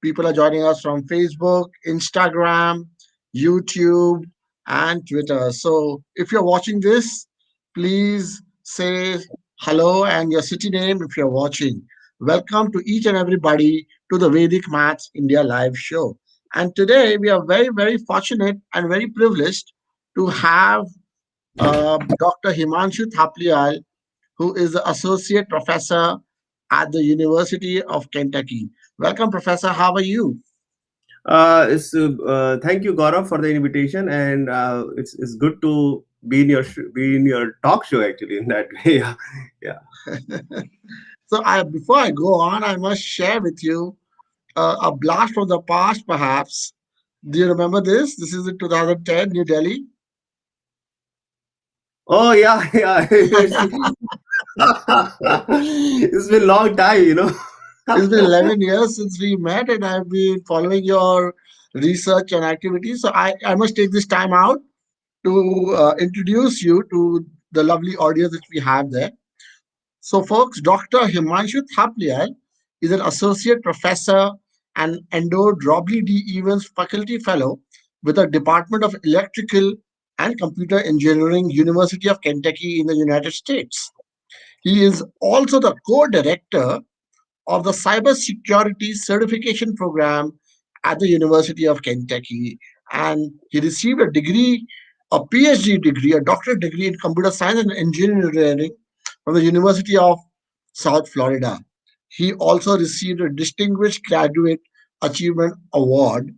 People are joining us from Facebook, Instagram, YouTube, and Twitter. So if you're watching this, please say hello and your city name if you're watching. Welcome to each and everybody to the Vedic Maths India live show. And today we are very, very fortunate and very privileged to have Dr. Himanshu Thapliyal, who is the associate professor at the University of Kentucky. Welcome, Professor. How are you? Thank you, Gaurav, for the invitation, and it's good to be in your talk show actually in that way. Yeah, yeah. So, before I go on, I must share with you a blast from the past, perhaps. Do you remember this? This is in 2010, New Delhi. Oh yeah, yeah. It's been a long time, you know. It's been 11 years since we met, and I've been following your research and activities. So, I must take this time out to introduce you to the lovely audience that we have there. So, folks, Dr. Himanshu Thapliyal is an associate professor and Endo Drobley D. Evans Faculty Fellow with the Department of Electrical and Computer Engineering, University of Kentucky in the United States. He is also the co-director of the Cybersecurity Certification Program at the University of Kentucky, and he received a PhD degree, a doctorate degree in computer science and engineering from the University of South Florida. He also received a Distinguished Graduate Achievement Award.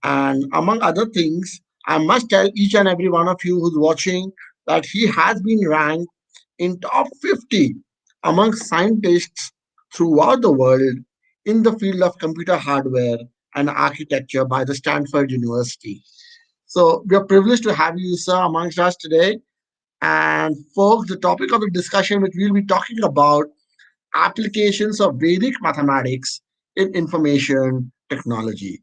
And among other things, I must tell each and every one of you who's watching that he has been ranked in top 50 among scientists throughout the world in the field of computer hardware and architecture by the Stanford University. So we are privileged to have you, sir, amongst us today. And folks, the topic of the discussion which we'll be talking about applications of Vedic mathematics in information technology.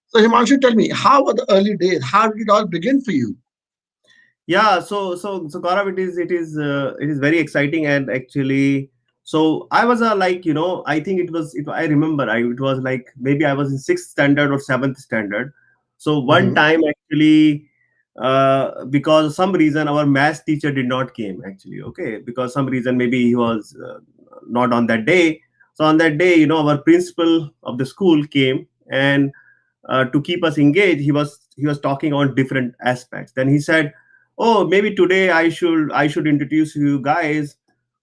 So Himanshu, tell me, how were the early days? How did it all begin for you? Yeah, so Gaurav, it is very exciting, and actually, so I was like, I think I remember it was like maybe I was in sixth standard or seventh standard. So one Hmm. time actually, because of some reason our math teacher did not came actually. Okay, because some reason maybe he was not on that day. So on that day, our principal of the school came, and to keep us engaged, he was talking on different aspects. Then he said, oh, maybe today I should introduce you guys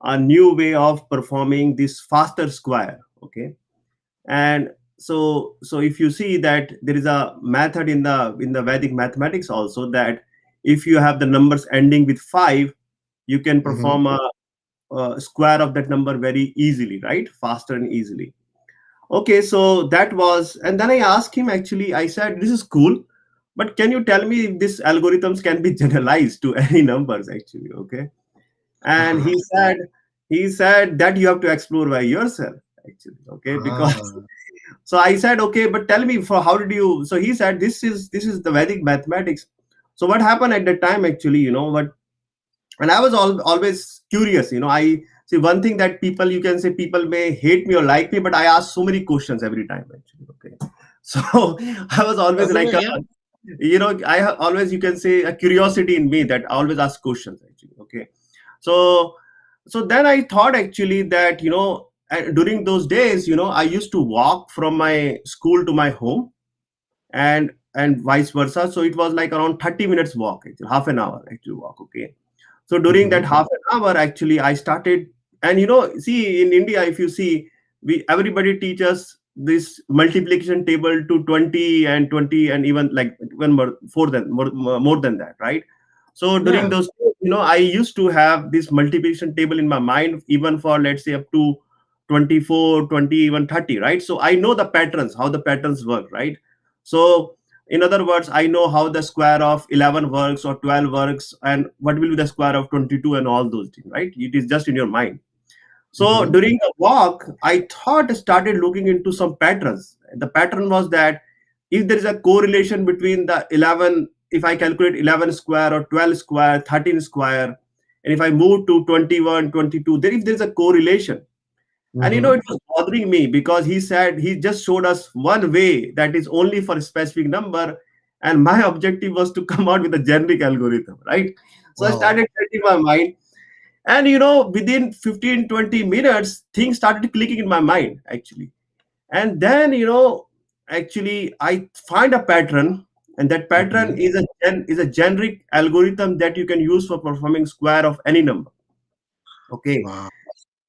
a new way of performing this faster square. Okay. And so if you see that there is a method in the Vedic mathematics also, that if you have the numbers ending with 5, you can Hmm. perform a square of that number very easily, right? Faster and easily. Okay, so that was, and then I asked him actually, I said, this is cool, but can you tell me if these algorithms can be generalized to any numbers actually? Okay. And Uh-huh. he said that you have to explore by yourself actually. Okay. Because Ah. so I said, okay, but tell me, for how did you, so he said, this is the Vedic mathematics. So what happened at that time actually, what, and I was always curious. I see one thing that people, you can say people may hate me or like me, but I ask so many questions every time actually. Okay. So I was always That's like okay, yeah. always, you can say, a curiosity in me that I always ask questions actually. Okay. So then I thought actually that, during those days, I used to walk from my school to my home, and vice versa. So it was like around 30 minutes walk, actually, half an hour actually walk. Okay. So during that Hmm. half an hour, actually, I started, and see, in India, if you see, we everybody teaches this multiplication table to 20 and 20, and even like even more than that, right? So during Yeah. those, I used to have this multiplication table in my mind, even for, let's say, up to 24, 20, even 30, right? So I know the patterns, how the patterns work, right? So in other words, I know how the square of 11 works or 12 works, and what will be the square of 22, and all those things, right? It is just in your mind. So Hmm. during the walk, I started looking into some patterns. The pattern was that if there is a correlation between the 11, if I calculate 11 square or 12 square, 13 square, and if I move to 21, 22, if there is a correlation, And Mm-hmm. it was bothering me because he said he just showed us one way that is only for a specific number, and my objective was to come out with a generic algorithm, right? So I Wow. started setting my mind, and within 15-20 minutes, things started clicking in my mind actually. And then actually I find a pattern, and that pattern Mm-hmm. is a generic algorithm that you can use for performing square of any number. Okay. Wow.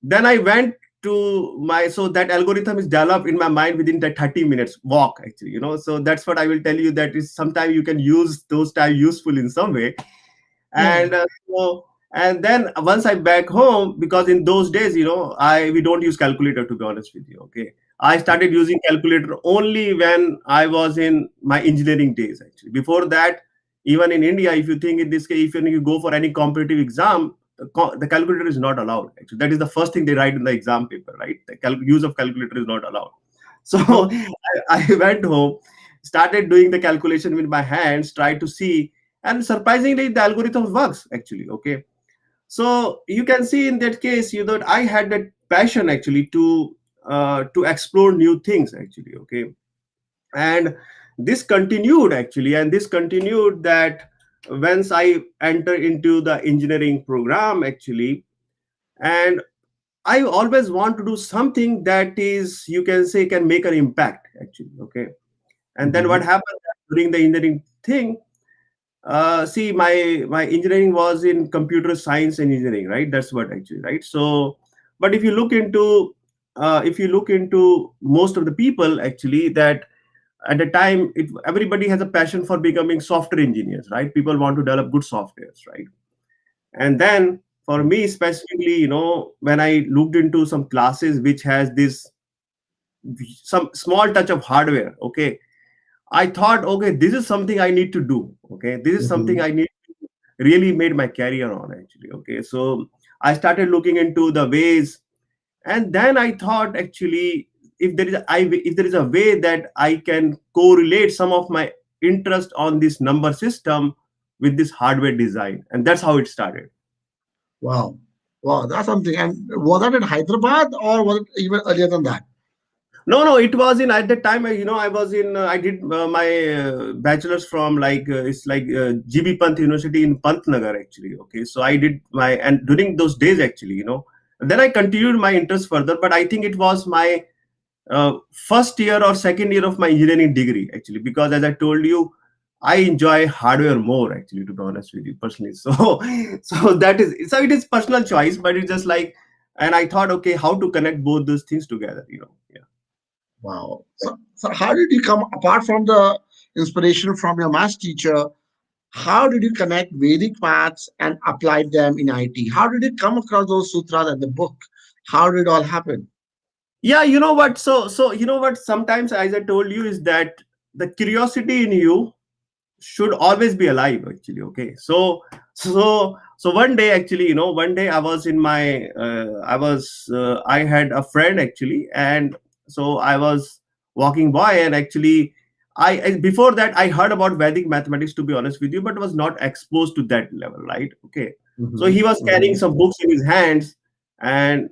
Then I went to my so that algorithm is developed in my mind within that 30 minutes walk actually. So that's what I will tell you, that is sometime you can use those time useful in some way. Yeah. And then once I back home, because in those days I we don't use calculator, to be honest with you. Okay, I started using calculator only when I was in my engineering days actually. Before that, even in India, if you think in this case, if you go for any competitive exam, the calculator is not allowed actually. That is the first thing they write in the exam paper, right? The use of calculator is not allowed. So I went home, started doing the calculation with my hands, tried to see, and surprisingly the algorithm works actually. Okay, so you can see in that case I had that passion actually to explore new things actually. Okay, and this continued actually, and this continued that once I enter into the engineering program actually. And I always want to do something that is, you can say, can make an impact actually. Okay, and then what Mm-hmm. happened during the engineering thing, see, my engineering was in computer science and engineering, right? That's what actually, right? So, but if you look into most of the people actually, that at the time, everybody has a passion for becoming software engineers, right? People want to develop good softwares, right? And then for me specifically, when I looked into some classes which has this some small touch of hardware, okay, I thought, okay, this is something I need to do. Okay, this is something Mm-hmm. I need really made my career on actually. Okay, so I started looking into the ways, and then I thought actually, if there is a way that I can correlate some of my interest on this number system with this hardware design, and that's how it started. Wow. Wow. That's something. And was that in Hyderabad or was it even earlier than that? No, it was in at that time. I was in. I did my bachelor's from it's like GB Pant University in Pantnagar actually. Okay, so I did my, and during those days actually, then I continued my interest further. But I think it was my first year or second year of my engineering degree actually, because as I told you, I enjoy hardware more actually, to be honest with you personally. So so it is personal choice, but it's just like, and I thought, okay, how to connect both those things together, yeah. Wow. So how did you come, apart from the inspiration from your math teacher, how did you connect Vedic maths and apply them in IT? How did you come across those sutras and the book? How did it all happen? Yeah, you know what? So you know what? Sometimes, as I told you, is that the curiosity in you should always be alive. Actually, okay. So one day, actually, one day I was in my, I had a friend actually, and so I was walking by, and actually, before that I heard about Vedic mathematics, to be honest with you, but was not exposed to that level, right? Okay. So Mm-hmm. he was carrying Mm-hmm. some books in his hands, and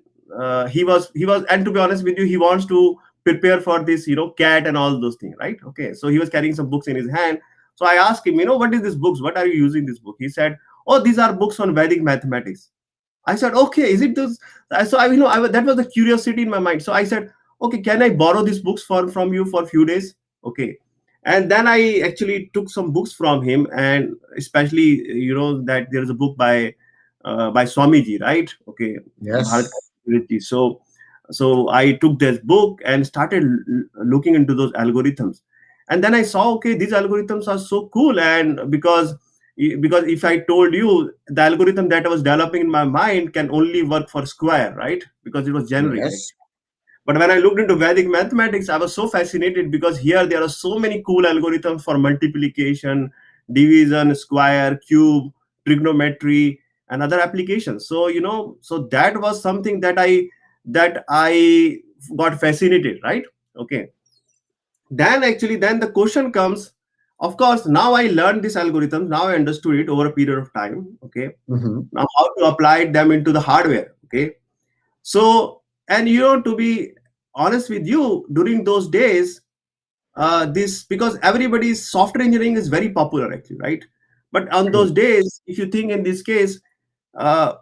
he was, and to be honest with you, he wants to prepare for this cat and all those things, right? Okay, so he was carrying some books in his hand. So I asked him, what is this books, what are you using this book? He said, oh, these are books on Vedic mathematics. I said, okay, is it this? So that was the curiosity in my mind. So I said, okay, can I borrow these books from you for a few days? Okay. And then I actually took some books from him, and especially that there is a book by Swamiji, right? Okay, Bharat Yes. Community. So I took this book and started looking into those algorithms, and then I saw, okay, these algorithms are so cool, and because if I told you the algorithm that I was developing in my mind can only work for square, right? Because it was generic. Yes. But when I looked into Vedic mathematics, I was so fascinated because here there are so many cool algorithms for multiplication, division, square, cube, trigonometry, and other applications. So so that was something that I got fascinated, right? Okay. Then the question comes. Of course, now I learned this algorithm. Now I understood it over a period of time. Okay. Mm-hmm. Now how to apply them into the hardware. Okay. So And to be honest with you, during those days, this, because everybody's software engineering is very popular actually, right? But on True. those days, if you think in this case, uh,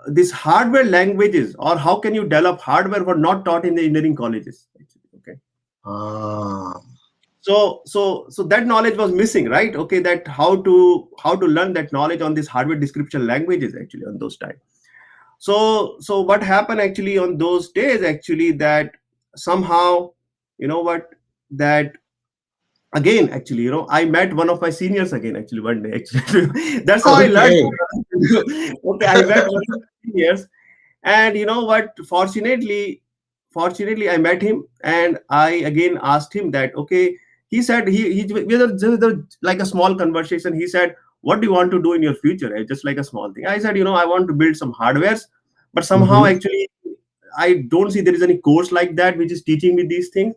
this hardware languages, or how can you develop hardware, were not taught in the engineering colleges actually, okay. Ah, So that knowledge was missing, right? Okay, that how to learn that knowledge on this hardware description languages actually on those time. So what happened actually on those days actually, that somehow, what, that again actually, I met one of my seniors again actually one day actually. That's how I learned. okay. Okay, I met one of my seniors, and you know what, fortunately I met him, and I again asked him that, okay, he said, he we were like a small conversation. He said, what do you want to do in your future? Just like a small thing. I said, I want to build some hardwares, but somehow Mm-hmm. actually I don't see there is any course like that which is teaching me these things.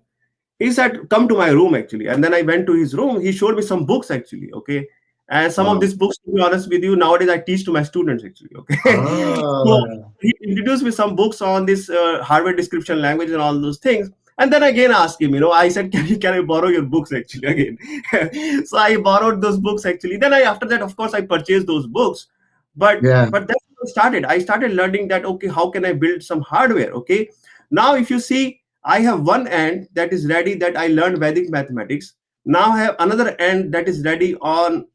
He said, come to my room actually, and then I went to his room. He showed me some books actually, okay. And some of Wow. these books, to be honest with you, nowadays I teach to my students actually, okay. So Ah, he introduced me some books on this hardware description language and all those things. And then again asked him, I said, can I borrow your books actually again? So I borrowed those books actually. Then after that, of course, I purchased those books. but yeah. but that's how I started learning that, okay, how can I build some hardware, okay. Now if you see, I have one end that is ready, that I learned Vedic mathematics. Now I have another end that is ready on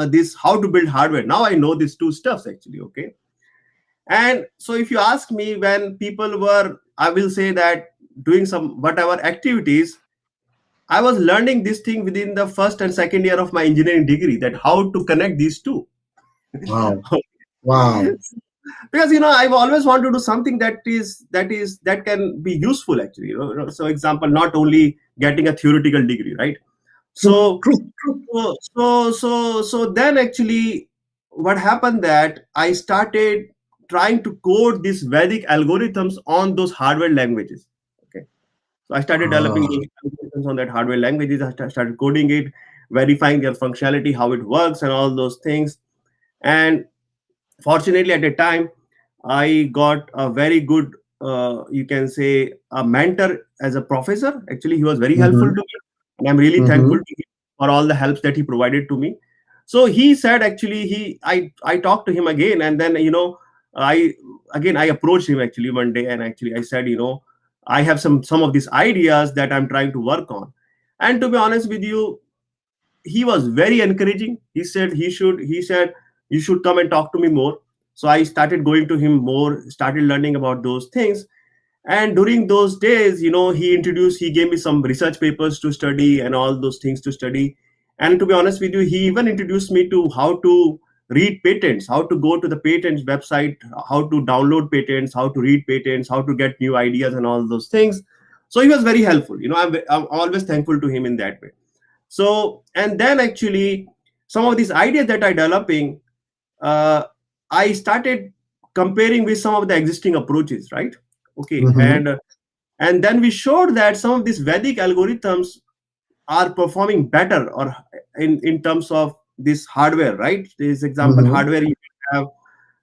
this how to build hardware. Now I know these two stuffs actually, okay. And so if you ask me, when people were, I will say that, doing some whatever activities, I was learning this thing within the first and second year of my engineering degree, that how to connect these two. Wow. Wow. Because I've always wanted to do something that can be useful actually, so example, not only getting a theoretical degree, right? True. So True. True. so then actually what happened, that I started trying to code these Vedic algorithms on those hardware languages, okay. So I started developing Ah. those algorithms on that hardware languages. Started coding it, verifying their functionality, how it works and all those things. And fortunately, at the time, I got a very good, you can say, a mentor as a professor. Actually, he was very helpful to Mm-hmm. me, and I'm really thankful Mm-hmm. to him for all the helps that he provided to me. So he said, actually, I talked to him again, and then I I approached him actually one day, and actually I said, I have some of these ideas that I'm trying to work on. And to be honest with you, he was very encouraging. He said you should come and talk to me more. So I started going to him more, started learning about those things. And during those days, he gave me some research papers to study and all those things to study. And to be honest with you, he even introduced me to how to read patents, how to go to the patents website, how to download patents, how to read patents, how to get new ideas and all those things. So he was very helpful. I'm always thankful to him in that way. So, and then actually, some of these ideas that I developing, uh, I started comparing with some of the existing approaches, right? Okay, Mm-hmm. and then we showed that some of these Vedic algorithms are performing better, or in terms of this hardware, right? This example Mm-hmm. hardware, you have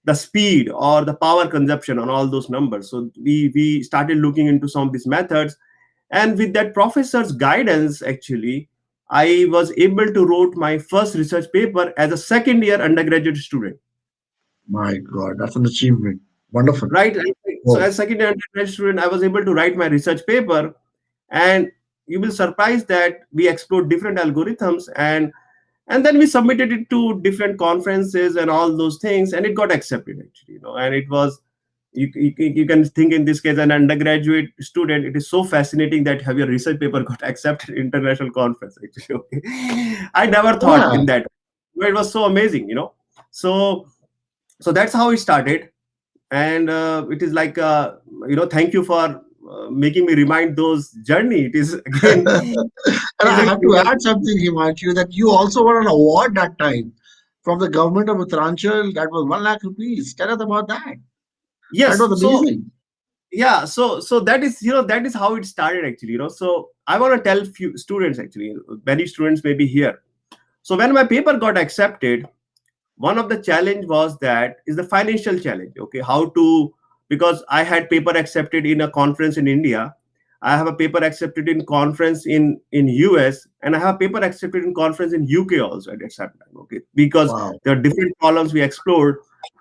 the speed or the power consumption on all those numbers. So we started looking into some of these methods, and with that professor's guidance actually, I was able to wrote my first research paper as a second year undergraduate student, My God, that's an achievement. Wonderful. right. So Wow. as second year undergraduate student, I was able to write my research paper. And you will surprise that we explored different algorithms, and then we submitted it to different conferences and all those things, and it got accepted actually, and it was, you can think in this case, an undergraduate student, it is so fascinating that have your research paper got accepted in international conference actually, okay. I never thought Yeah. in that, but it was so amazing, so so that's how it started. And it is like, thank you for making me remind those journey. It is again, And is I it, have to add something, Himanshu, that you also won an award that time from the government of Uttaranchal. That was 1 lakh rupees. Tell us about that. That yes. was So amazing. yeah, so that is, that is how it started actually, so I want to tell few students actually, many students may be here. So when my paper got accepted, one of the challenge was that is the financial challenge, okay, how to because I had paper accepted in a conference in India. I have a paper accepted in conference in US, and I have paper accepted in conference in UK also at that same time. Okay, because Wow. there are different problems we explored.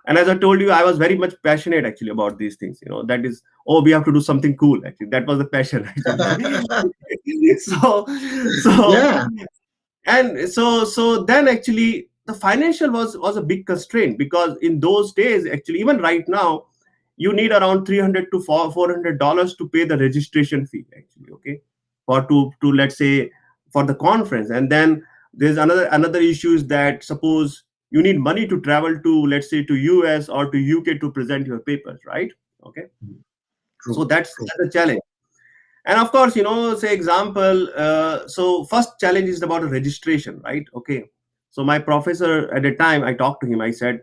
And as I told you, I was very much passionate actually about these things. That is, oh, we have to do something cool. Actually, that was the passion actually. so, so Yeah. and so then actually the financial was a big constraint, because in those days, actually, even right now, you need around 300 to $400 to pay the registration fee actually. Okay, for to let's say for the conference. And then there's another issue is that, suppose you need money to travel to, let's say, to US or to UK to present your papers, right? Okay, so True. True. that's a challenge. And of course, say example, so first challenge is about the registration, right? Okay, so my professor at the time, I talked to him, I said,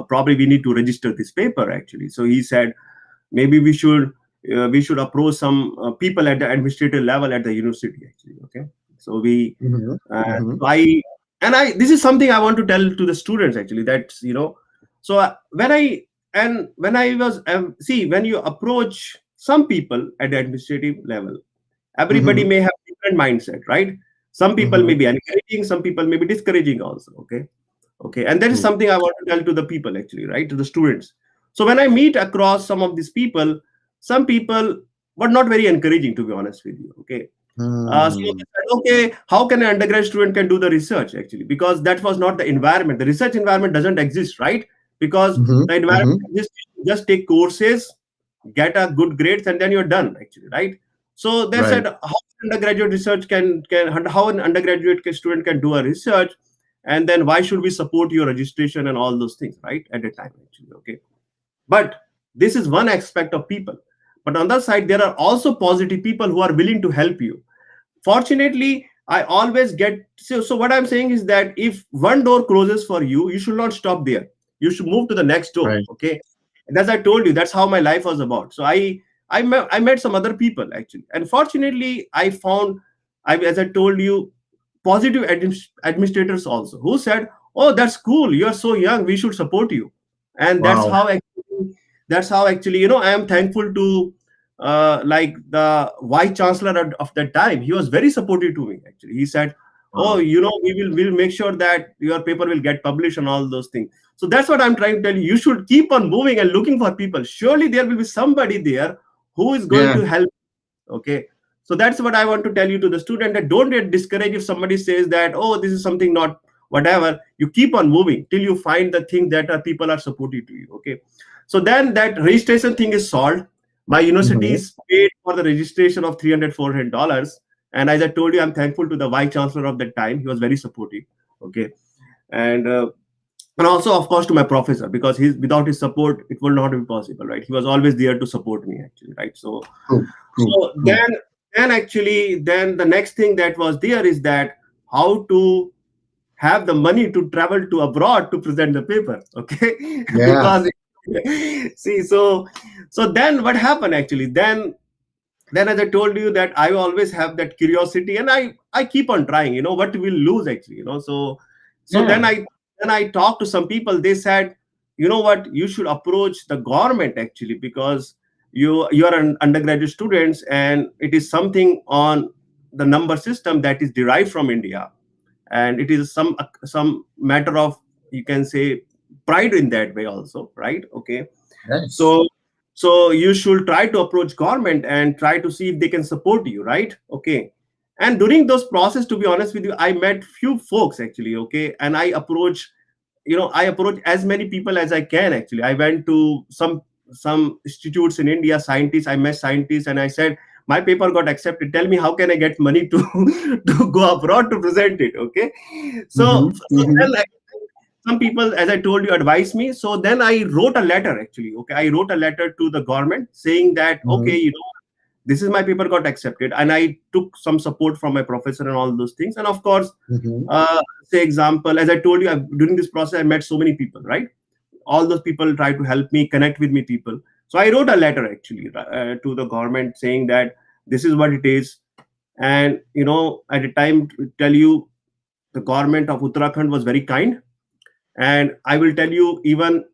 probably we need to register this paper actually. So he said, maybe we should approach some people at the administrative level at the university actually. Okay, so we Hmm. Hmm. so I and I this is something I want to tell to the students actually, that so when I was see, when you approach some people at the administrative level, everybody Hmm. may have different mindset, right? Some people may Hmm. be encouraging, some people may be discouraging also. Okay, and that is True. something I want to tell to the people actually, right, to the students. So when I meet across some of these people, some people were not very encouraging, to be honest with you. Okay, so they Hmm. said, okay, how can an undergrad student can do the research actually? Because that was not the environment. The research environment doesn't exist, right? Because Hmm. the environment Hmm. exists, you just take courses, get a good grades, and then you're done actually, right? So they Right. said, how undergraduate research can how an undergraduate student can do a research, and then why should we support your registration and all those things, right? At the time actually, okay. But this is one aspect of people. But on the other side, there are also positive people who are willing to help you. Fortunately, I always get, so what I'm saying is that if one door closes for you, you should not stop there. You should move to the next door. Right. Okay, and as I told you, that's how my life was about. So I met some other people actually, and fortunately I found, as I told you, positive administrators also, who said, oh, that's cool, you are so young, we should support you. And that's Wow. how actually, I am thankful to like the vice chancellor of that time. He was very supportive to me actually. He said, oh, Wow. we will make sure that your paper will get published and all those things. So that's what I'm trying to tell you. You should keep on moving and looking for people. Surely there will be somebody there who is going Yeah. to help. Okay, so that's what I want to tell you to the student, that don't get discouraged if somebody says that, oh, this is something not whatever. You keep on moving till you find the thing that people are supportive to you. Okay, so then that registration thing is solved. My university Hmm. is paid for the registration of $300 $400. And as I told you, I'm thankful to the vice chancellor of that time. He was very supportive. Okay, and also of course to my professor, because without his support it would not be possible, right? He was always there to support me actually, right? So True. True. so True. then the next thing that was there is that how to have the money to travel to abroad to present the paper. Okay, Yeah. because see, so then what happened actually, then as I told you, that I always have that curiosity, and I keep on trying, what we'll lose actually, so Yeah. then I talked to some people. They said, you know what, you should approach the government actually, because you are an undergraduate students, and it is something on the number system that is derived from India, and it is some matter of, you can say, pride in that way also, right? Okay, Yes. so so you should try to approach government and try to see if they can support you, right? Okay, and during those process, to be honest with you, I met few folks actually. Okay, and I approach as many people as I can actually. I went to some institutes in India, scientists. I met scientists and I said, my paper got accepted, tell me how can I get money to to go abroad to present it. Okay, so, Hmm. so Hmm. then some people, as I told you, advised me. So then I wrote a letter actually. Okay, I wrote a letter to the government saying that, okay, Hmm. this is my paper got accepted, and I took some support from my professor and all those things. And of course, Hmm. say example, as I told you, during this process I met so many people, right? All those people try to help me connect with me people. So I wrote a letter actually, to the government saying that this is what it is. And at the time, to tell you, the government of Uttarakhand was very kind. And I will tell you, even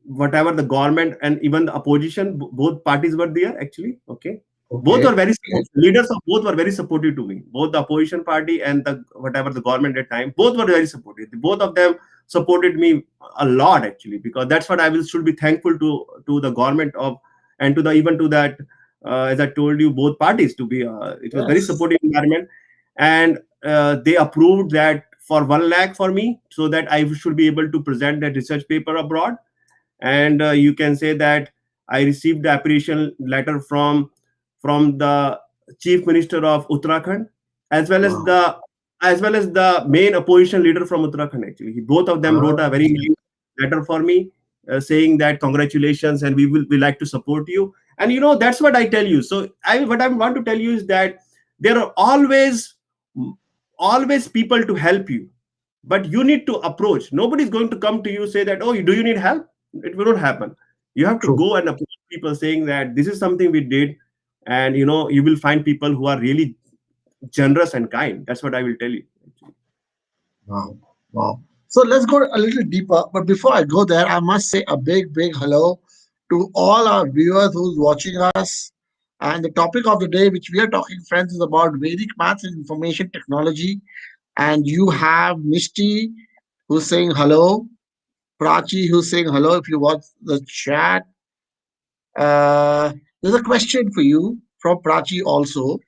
whatever the government and even the opposition, both parties were there actually. Okay, both Okay. were very Okay. leaders of both were very supportive to me. Both the opposition party and the whatever the government at time, both were very supportive. Both of them supported me a lot actually, because that's what I will should be thankful to the government of, and to the even to that, as I told you, both parties to be. It was very Yes. supportive environment, and they approved that for 1 lakh for me, so that I should be able to present that research paper abroad. And you can say that I received the appreciation letter from the chief minister of Uttarakhand, as well as Wow. the main opposition leader from Uttarakhand. Actually, both of them wrote a Ah, very nice letter for me, saying that congratulations, and we like to support you. And that's what I tell you. So what I want to tell you is that there are always people to help you, but you need to approach. Nobody's going to come to you say that, oh, do you need help? It will not happen. You have to true. go and approach people saying that this is something we did, and you will find people who are really generous and kind. That's what I will tell you. Wow. Wow. So let's go a little deeper. But before I go there, I must say a big, big hello to all our viewers who's watching us. And the topic of the day, which we are talking, friends, is about Vedic maths and information technology. And you have Mishti who's saying hello, Prachi who's saying hello if you watch the chat. Uh, there's a question for you from Prachi also.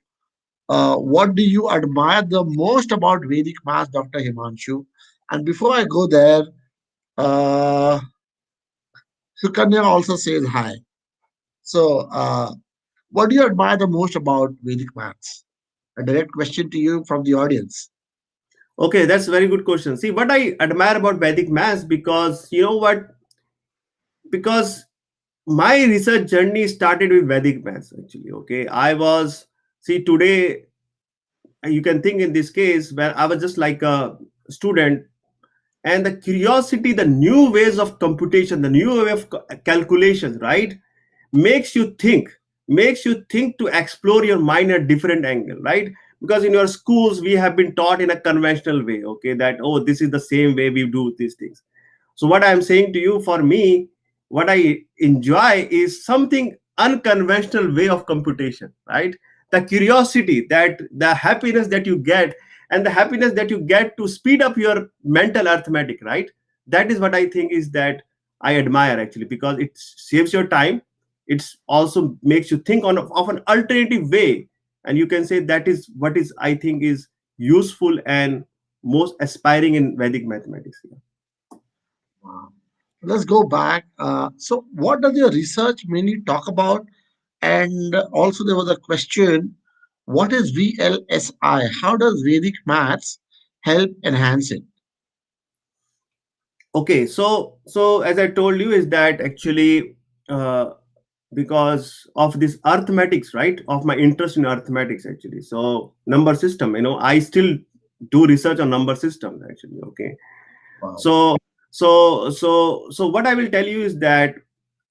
What do you admire the most about Vedic maths, Dr. Himanshu? And before I go there, uh, Sukanya also says hi. So, what do you admire the most about Vedic maths? A direct question to you from the audience. Okay, that's a very good question. See, what I admire about Vedic maths, because you know what? Because my research journey started with Vedic maths actually. Okay, I was, see, today you can think in this case where I was just like a student, and the curiosity, the new ways of computation, the new way of calculations, right, makes you think, to explore your mind at different angle, right? Because in your schools we have been taught in a conventional way, okay, that, oh, this is the same way we do these things. So what I'm saying to you, for me, what I enjoy is something unconventional way of computation, right? The curiosity, that the happiness that you get, and the happiness that you get to speed up your mental arithmetic, right? That is what I think is that I admire actually, because it saves your time. It's also makes you think of an alternative way, and you can say that is what is, I think, is useful and most aspiring in Vedic mathematics. Wow. Let's go back. So, what does your research mainly talk about? And also, there was a question: what is VLSI? How does Vedic maths help enhance it? Okay, so as I told you, is that actually, uh, because of this arithmetics, right, of my interest in arithmetics actually. So number system, I still do research on number system actually. Okay, Wow. so so what I will tell you is that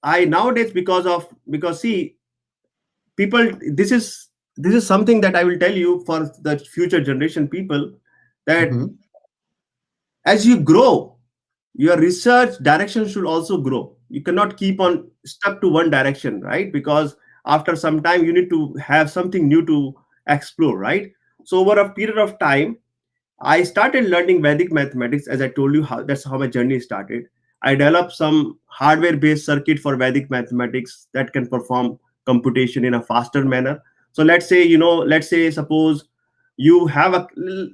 I nowadays, because see, people, this is something that I will tell you for the future generation people, that Mhm. as you grow, your research direction should also grow. You cannot keep on stuck to one direction, right? Because after some time you need to have something new to explore, right? So over a period of time, I started learning Vedic mathematics. As I told you, that's how my journey started. I developed some hardware based circuit for Vedic mathematics that can perform computation in a faster manner. So let's say suppose you have a,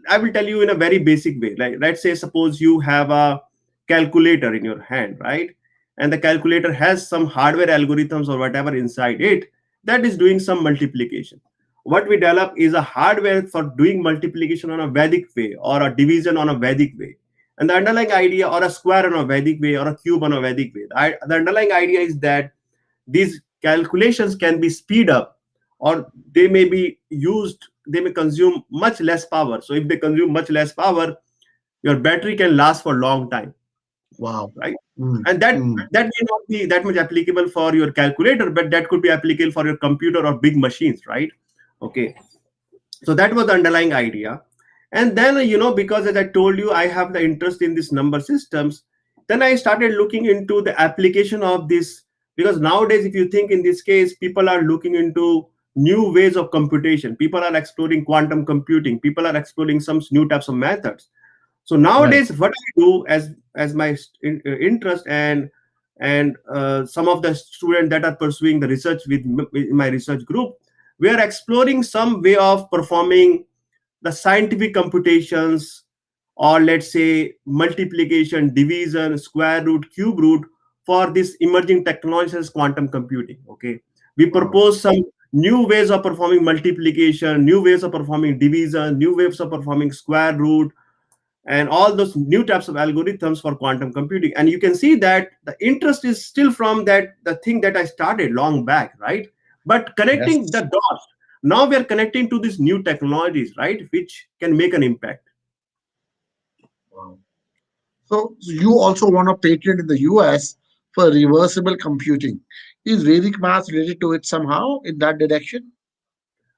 I will tell you in a very basic way. Like, let's say suppose you have a calculator in your hand, right? And the calculator has some hardware algorithms or whatever inside it that is doing some multiplication. What we develop is a hardware for doing multiplication on a Vedic way, or a division on a Vedic way. And the underlying idea, or a square on a Vedic way, or a cube on a Vedic way, the underlying idea is that these calculations can be speed up, or they may consume much less power. So if they consume much less power, your battery can last for a long time, Wow. right? Mm, And that mm. that may not be that much applicable for your calculator, but that could be applicable for your computer or big machines, right? Okay, so that was the underlying idea. And then because, as I told you, I have the interest in these number systems. then I started looking into the application of this, because nowadays, if you think in this case, people are looking into new ways of computation. People are exploring quantum computing. People are exploring some new types of methods. So Right. nowadays, what I do as my interest, and some of the students that are pursuing the research with my research group, we are exploring some way of performing the scientific computations, or let's say multiplication, division, square root, cube root, for this emerging technologies as quantum computing. Okay, we Wow. propose some new ways of performing multiplication, new ways of performing division, new ways of performing square root, and all those new types of algorithms for quantum computing. And you can see that the interest is still from that the thing that I started long back, right? But connecting the Yes. dots, now we are connecting to these new technologies, right, which can make an impact. Wow. So you also want a patent in the US for reversible computing. Is Vedic maths related to it somehow in that direction?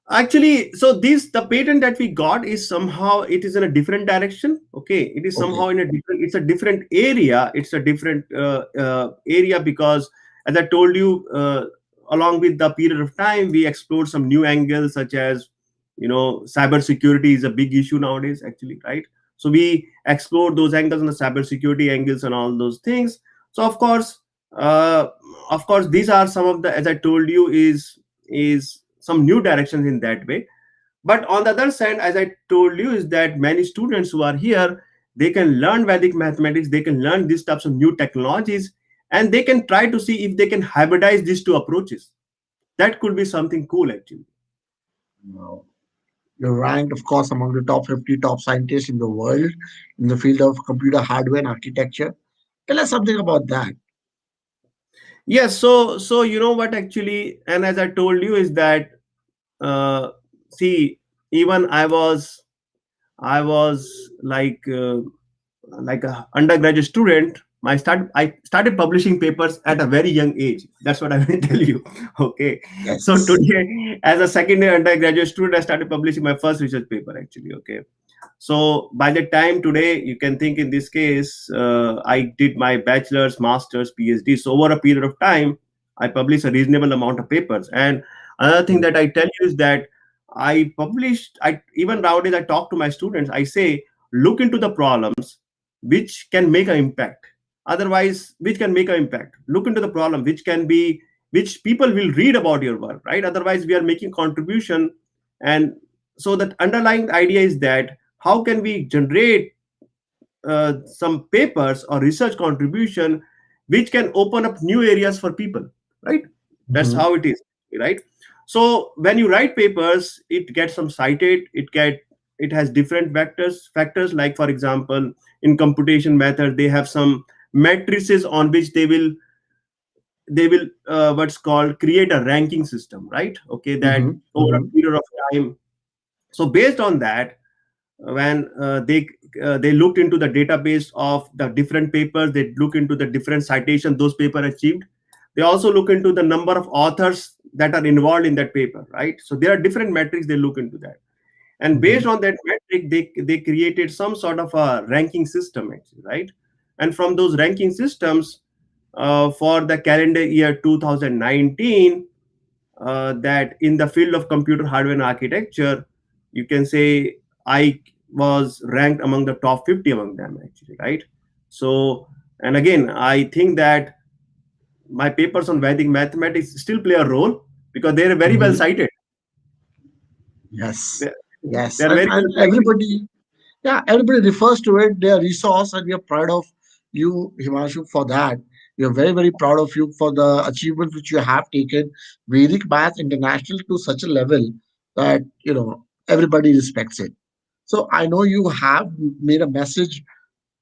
Actually, so this the patent that we got is somehow it is in a different direction. Okay, it is Okay. somehow in a different. It's a different area. It's a different area, because, as I told you, along with the period of time, we explored some new angles, such as, cyber security is a big issue nowadays. Actually, right? So we explored those angles and the cyber security angles and all those things. So uh, of course, these are some of the, as I told you, is some new directions in that way. But on the other side, as I told you, is that many students who are here, they can learn Vedic mathematics, they can learn these types of new technologies, and they can try to see if they can hybridize these two approaches. That could be something cool, actually. Wow. You're ranked, of course, among the top 50 top scientists in the world in the field of computer hardware and architecture. Tell us something about that. Yes, so you know what, actually, and as I told you, is that, uh, see, even I was like a undergraduate student. I started publishing papers at a very young age. That's what I will tell you. Okay, so Yes. today, as a second year undergraduate student, I started publishing my first research paper, actually. Okay, so by the time today, you can think in this case, I did my bachelor's, master's, PhD. So over a period of time, I published a reasonable amount of papers. And another thing that I tell you is that I even nowadays I talk to my students. I say, look into the problems which can make an impact. Otherwise, which can make an impact. Look into the problem which people will read about your work, right? Otherwise, we are making contribution. And so that underlying idea is that how can we generate some papers or research contribution which can open up new areas for people, right? That's Mhm. how it is, right? So when you write papers, it gets some cited, it has different vectors factors, like for example, in computation method, they have some matrices on which they will what's called create a ranking system, right? Okay, that Mhm. over a Mhm. period of time. So based on that, when they looked into the database of the different papers, they look into the different citation those paper achieved. They also look into the number of authors that are involved in that paper, right? So there are different metrics they look into that, and based Mhm. on that metric, they created some sort of a ranking system, actually, right? And from those ranking systems, for the calendar year 2019, that in the field of computer hardware and architecture, you can say I was ranked among the top 50 among them, actually, right? So, and again, I think that my papers on Vedic mathematics still play a role, because they are very well Mhm. cited. Yes. They, Yes. they are And, very and well cited. everybody, yeah, everybody refers to it. They are resource, and we are proud of you, Himanshu, for that. We are very, very proud of you for the achievements which you have taken Vedic Math International to such a level that everybody respects it. So I know you have made a message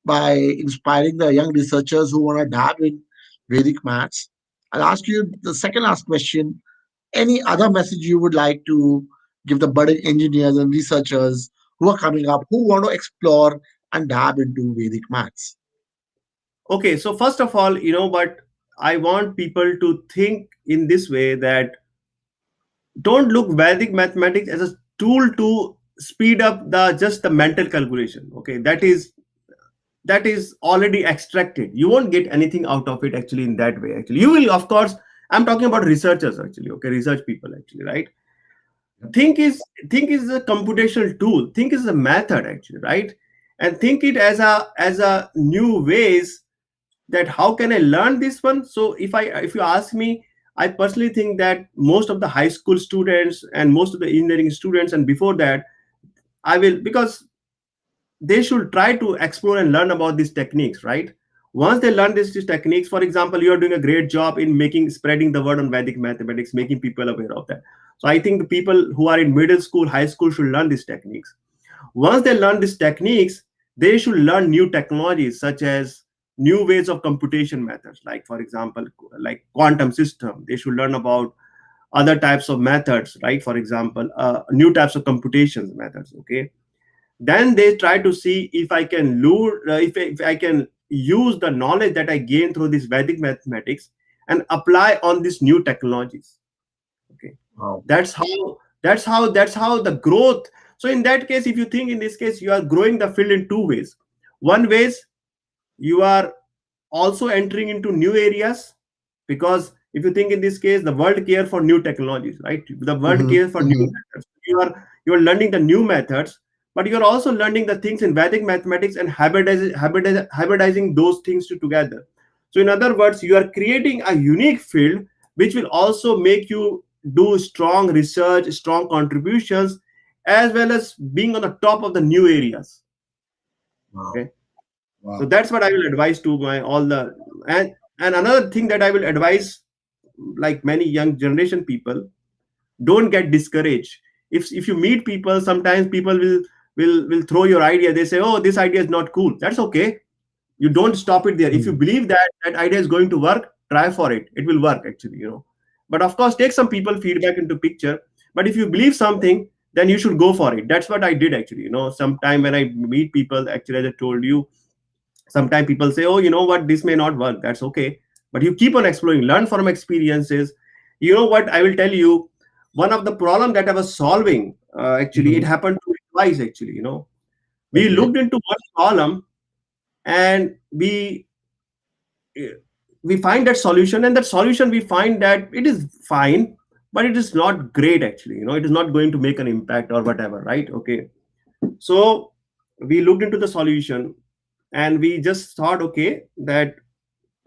by inspiring the young researchers who want to dab in Vedic maths. I'll ask you the second last question. Any other message you would like to give the budding engineers and researchers who are coming up, who want to explore and dab into Vedic maths? Okay, so first of all, but I want people to think in this way, that don't look Vedic mathematics as a tool to speed up the just the mental calculation. Okay, that is that is already extracted. You won't get anything out of it actually in that way. Actually, you will, of course. I'm talking about researchers actually. Okay, research people actually, right? Think is think is a computational tool. Think is a method actually, right? And think it as a new ways that how can I learn this one. So if you ask me, I personally think that most of the high school students and most of the engineering students and before that, I will, because they should try to explore and learn about these techniques, right? Once they learn these techniques, for example, you are doing a great job in making spreading the word on Vedic mathematics, making people aware of that. So I think the people who are in middle school, high school should learn these techniques. Once they learn these techniques, they should learn new technologies such as new ways of computation methods, like for example, like quantum system. They should learn about other types of methods, right? For example, new types of computations methods. Okay, then they try to see if I can lure if I can use the knowledge that I gained through this Vedic mathematics and apply on these new technologies. Okay, Wow. that's how the growth. So in that case, if you think in this case, you are growing the field in two ways. One ways, you are also entering into new areas, because if you think in this case, the world care for new technologies, right? The world Mm-hmm. care for new Mm-hmm. methods. You are learning the new methods, but you are also learning the things in Vedic mathematics and hybridizing those things together. So in other words, you are creating a unique field which will also make you do strong research, strong contributions, as well as being on the top of the new areas. Wow. Okay, so Wow. that's what I will advise to my all the. And another thing that I will advise, like many young generation people, don't get discouraged. If you meet people, sometimes people will throw your idea. They say, oh, this idea is not cool. That's okay. You don't stop it there. If you Mm. believe that that idea is going to work, try for it. It will work actually. But of course, take some people feedback into picture. But if you believe something, then you should go for it. That's what I did actually. Sometime when I meet people, actually, as I told you, sometimes people say, oh, you know what, this may not work. That's okay. But you keep on exploring, learn from experiences. You know what, I will tell you, one of the problem that I was solving, actually, it Mm-hmm. happened to me twice actually. We Okay. looked into one problem, and we find that solution, and that solution we find that it is fine, but it is not great actually. It is not going to make an impact or whatever, right? Okay, so we looked into the solution, and we just thought, okay, that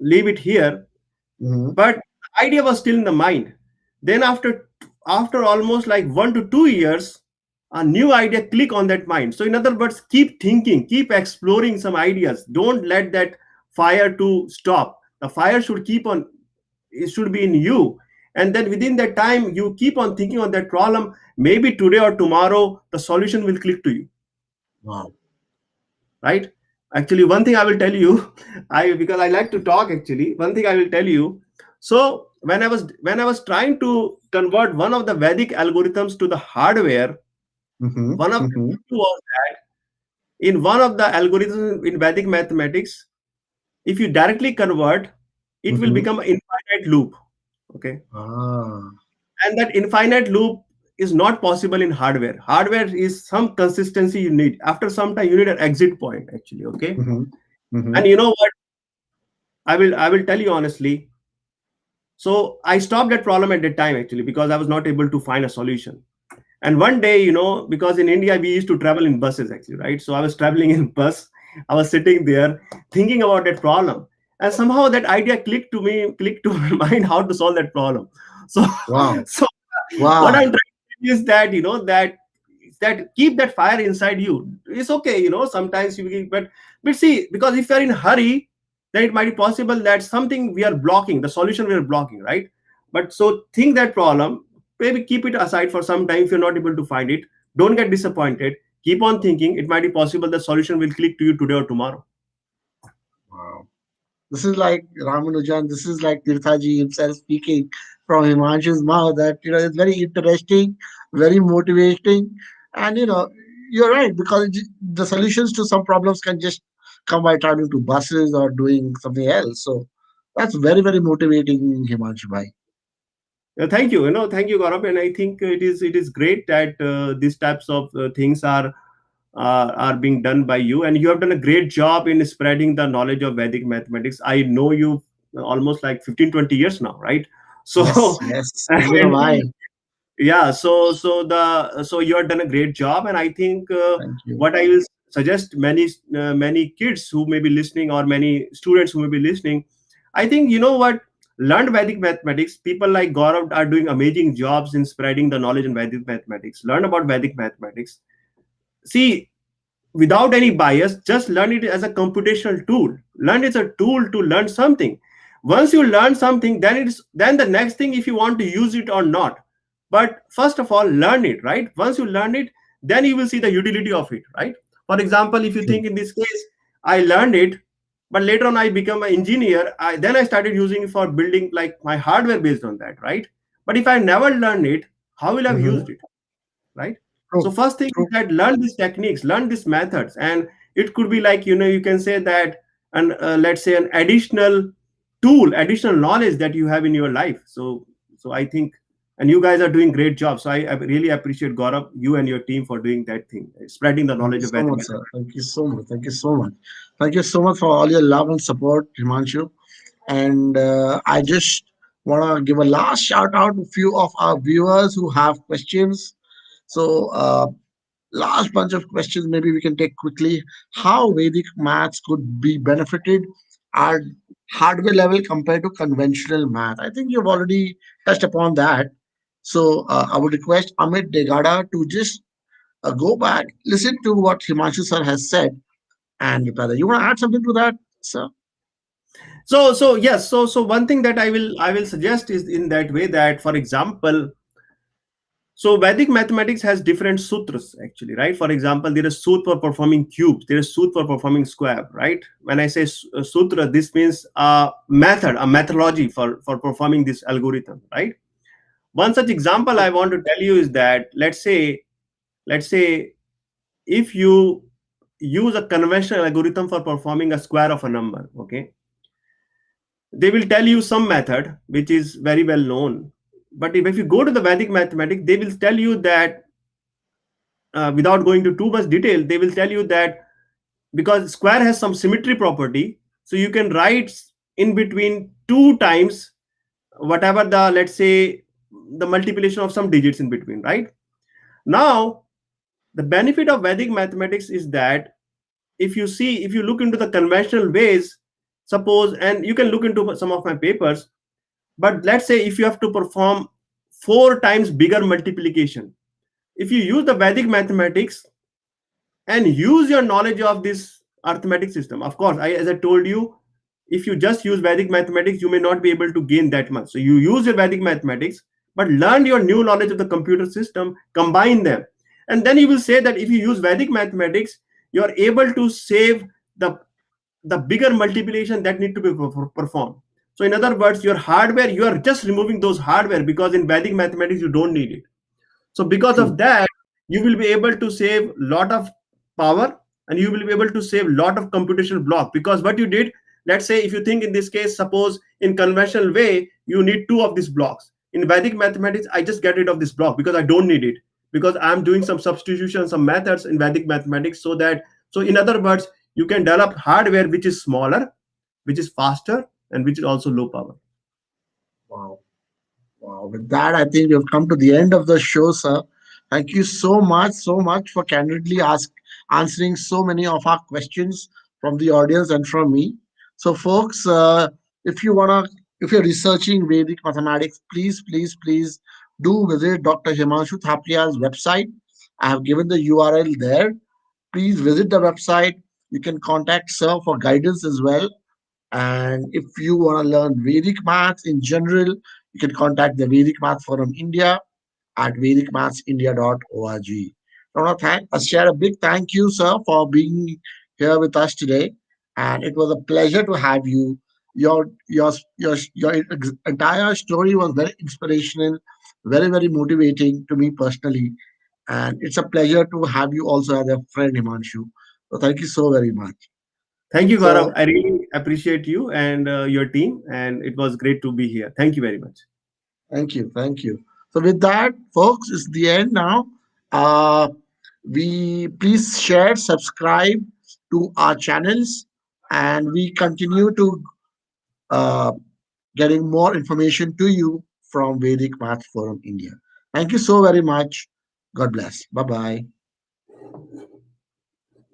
leave it here. Mm-hmm. But the idea was still in the mind. Then after almost like 1 to 2 years, a new idea click on that mind. So in other words, keep thinking, keep exploring some ideas. Don't let that fire to stop. The fire should keep on. It should be in you. And then within that time, you keep on thinking on that problem. Maybe today or tomorrow, the solution will click to you, Wow. right? Actually, one thing I will tell you, I because I like to talk actually, one thing I will tell you. So when I was trying to convert one of the Vedic algorithms to the hardware, Mm-hmm. one of the Mm-hmm. issue was that in one of the algorithms in Vedic mathematics, if you directly convert, it will Mm-hmm. become an infinite loop. Okay, Ah. and that infinite loop is not possible in hardware. Hardware is some consistency you need. After some time, you need an exit point actually. Okay, Mm-hmm. Mm-hmm. and you know what, I will tell you honestly. So I stopped that problem at that time actually, because I was not able to find a solution. And one day, because in India we used to travel in buses actually, right? So I was traveling in bus. I was sitting there thinking about that problem, and somehow that idea clicked to my mind how to solve that problem. So, Wow. so what Wow. I'm trying to tell you is that that keep that fire inside you. It's okay, sometimes but see, because if you're in a hurry, then it might be possible that something we are blocking, the solution we are blocking, right? But so think that problem, maybe keep it aside for some time. If you're not able to find it, don't get disappointed. Keep on thinking. It might be possible the solution will click to you today or tomorrow. Wow. This is like Ramanujan, this is like Tirthaji himself speaking from Himanshu's mouth that, it's very interesting, very motivating. And, you're right, because the solutions to some problems can just come by traveling to buses or doing something else. So that's very, very motivating, Himanshu bhai. Thank you. Thank you, Gaurav. And I think it is great that these types of things are are being done by you, and you have done a great job in spreading the knowledge of Vedic mathematics. I know you almost like 15-20 years now, right? So Yes, yes. It's been a and while. yeah, so you have done a great job, and I think Thank you. what I will suggest many kids who may be listening, or many students who may be listening, I think, you know what, learn Vedic mathematics. People like Gaurav are doing amazing jobs in spreading the knowledge in Vedic mathematics. Learn about Vedic mathematics. See, without any bias, just learn it as a computational tool. Learn it as a tool to learn something. Once you learn something, then the next thing, if you want to use it or not. But first of all, learn it, right? Once you learn it, then you will see the utility of it, right? For example, if you True. think in this case, I learned it, but later on I become an engineer. Then I started using it for building like my hardware based on that, right? But if I never learned it, how will I have Mm-hmm. used it? Right? So True. first thing is True. that learn these techniques, learn these methods, and it could be like, you can say that, and let's say an additional tool, additional knowledge that you have in your life. So I think, and you guys are doing great job. So I really appreciate, Gaurav, you and your team for doing that thing, spreading the Thank knowledge you of so Vedic much, sir. mathematics. Thank you so much. Thank you so much. Thank you so much for all your love and support, Himanshu. And I just want to give a last shout out to a few of our viewers who have questions. So, last bunch of questions maybe we can take quickly. How Vedic maths could be benefited at hardware level compared to conventional math? I think you've already touched upon that. So, I would request Amit Degada to just go back, listen to what Himanshu sir has said, and reply that. You want to add something to that, sir? So yes, so one thing that I will suggest is in that way, that, for example, so Vedic mathematics has different sutras actually, right? For example, there is sutra for performing cubes, there is sutra for performing square, right? When I say sutra, this means a method, a methodology for performing this algorithm, right? One such example I want to tell you is that, let's say if you use a conventional algorithm for performing a square of a number, okay, they will tell you some method which is very well known. But if you go to the Vedic mathematics, they will tell you that, without going to too much detail, they will tell you that because square has some symmetry property, so you can write in between two times whatever the, let's say, the multiplication of some digits in between, right? Now, the benefit of Vedic mathematics is that, if you look into the conventional ways, suppose, and you can look into some of my papers, but let's say if you have to perform four times bigger multiplication, if you use the Vedic mathematics and use your knowledge of this arithmetic system. Of course, as I told you, if you just use Vedic mathematics, you may not be able to gain that much. So you use your Vedic mathematics, but learn your new knowledge of the computer system, combine them, and then you will say that if you use Vedic mathematics, you are able to save the the bigger multiplication that need to be performed. So in other words, your hardware, you are just removing those hardware, because in Vedic mathematics you don't need it. So because True. of that, you will be able to save lot of power, and you will be able to save lot of computational block, because what you did, let's say if you think in this case, suppose in conventional way you need two of these blocks. In Vedic mathematics, I just get rid of this block because I don't need it, because I'm doing some substitution, some methods in Vedic mathematics, so in other words, you can develop hardware which is smaller, which is faster, and which is also low power. Wow. Wow. With that, I think we've come to the end of the show, sir. Thank you so much for candidly answering so many of our questions from the audience and from me. So, folks, if you wanna, if you're researching Vedic mathematics, please do visit Dr. Himanshu Thapliyal's website. I have given the URL there. Please visit the website. You can contact sir for guidance as well. And if you want to learn Vedic maths in general, you can contact the Vedic Math Forum India at vedicmathsindia.org. I want to share a big thank you, sir, for being here with us today. And it was a pleasure to have you. Your entire story was very inspirational, very motivating to me personally. And it's a pleasure to have you also as a friend, Himanshu. So thank you so very much. Thank you, Gaurav. So I really appreciate you and your team, and it was great to be here. Thank you very much. thank you. So with that, folks, it's the end now. Uh, We please share, subscribe to our channels, and we continue to uh, getting more information to you from Vedic Math Forum India. Thank you so very much. God bless. Bye bye.